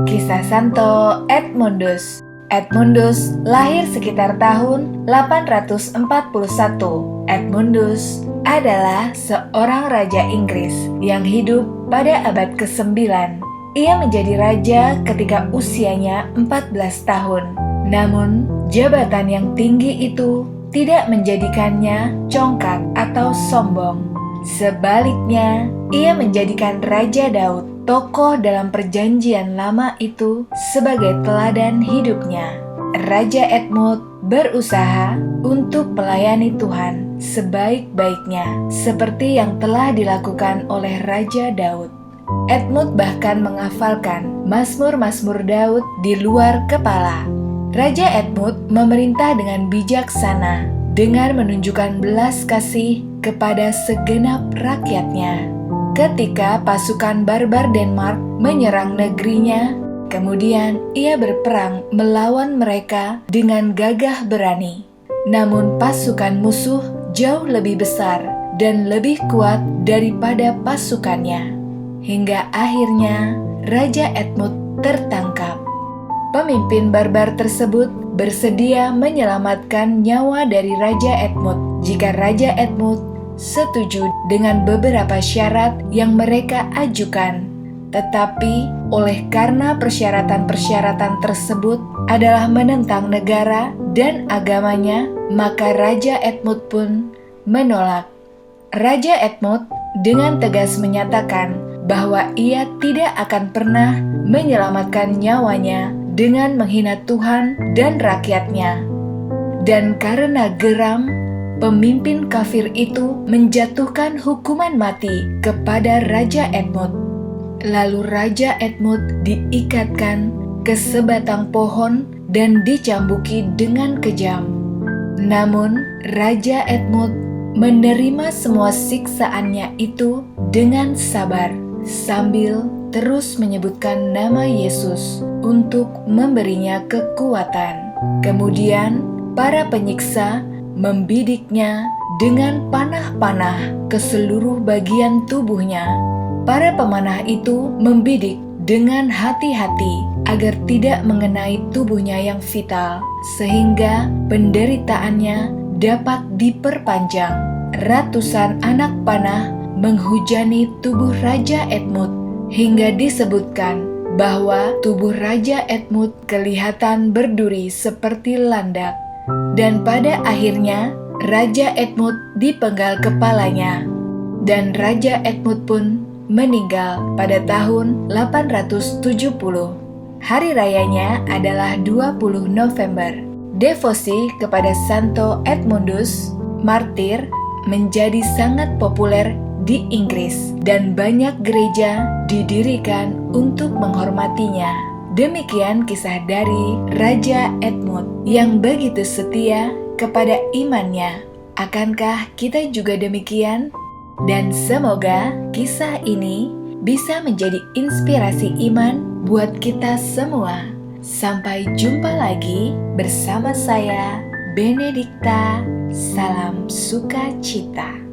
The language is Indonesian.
Kisah Santo Edmundus. Edmundus lahir sekitar tahun 841. Edmundus adalah seorang raja Inggris yang hidup pada abad ke-9. Ia menjadi raja ketika usianya 14 tahun. Namun, jabatan yang tinggi itu tidak menjadikannya congkak atau sombong. Sebaliknya, ia menjadikan Raja Daud, tokoh dalam perjanjian lama itu, sebagai teladan hidupnya. Raja Edmund berusaha untuk melayani Tuhan sebaik-baiknya, seperti yang telah dilakukan oleh Raja Daud. Edmund bahkan menghafalkan Mazmur-Mazmur Daud di luar kepala. Raja Edmund memerintah dengan bijaksana, dengan menunjukkan belas kasih kepada segenap rakyatnya. Ketika pasukan barbar Denmark menyerang negerinya, kemudian ia berperang melawan mereka dengan gagah berani. Namun pasukan musuh jauh lebih besar dan lebih kuat daripada pasukannya. Hingga akhirnya Raja Edmund tertangkap. Pemimpin barbar tersebut bersedia menyelamatkan nyawa dari Raja Edmund jika Raja Edmund setuju dengan beberapa syarat yang mereka ajukan. Tetapi oleh karena persyaratan-persyaratan tersebut adalah menentang negara dan agamanya, maka Raja Edmund pun menolak. Raja Edmund dengan tegas menyatakan bahwa ia tidak akan pernah menyelamatkan nyawanya dengan menghina Tuhan dan rakyatnya. Dan karena geram, pemimpin kafir itu menjatuhkan hukuman mati kepada Raja Edmund. Lalu Raja Edmund diikatkan ke sebatang pohon dan dicambuki dengan kejam. Namun Raja Edmund menerima semua siksaannya itu dengan sabar, sambil terus menyebutkan nama Yesus untuk memberinya kekuatan. Kemudian para penyiksa membidiknya dengan panah-panah ke seluruh bagian tubuhnya. Para pemanah itu membidik dengan hati-hati agar tidak mengenai tubuhnya yang vital, sehingga penderitaannya dapat diperpanjang. Ratusan anak panah menghujani tubuh Raja Edmund hingga disebutkan bahwa tubuh Raja Edmund kelihatan berduri seperti landak. Dan pada akhirnya Raja Edmund dipenggal kepalanya, dan Raja Edmund pun meninggal pada tahun 870. Hari rayanya adalah 20 November. Devosi kepada Santo Edmundus, martir, menjadi sangat populer di Inggris dan banyak gereja didirikan untuk menghormatinya. Demikian kisah dari Raja Edmund yang begitu setia kepada imannya. Akankah kita juga demikian? Dan semoga kisah ini bisa menjadi inspirasi iman buat kita semua. Sampai jumpa lagi bersama saya, Benedikta. Salam sukacita.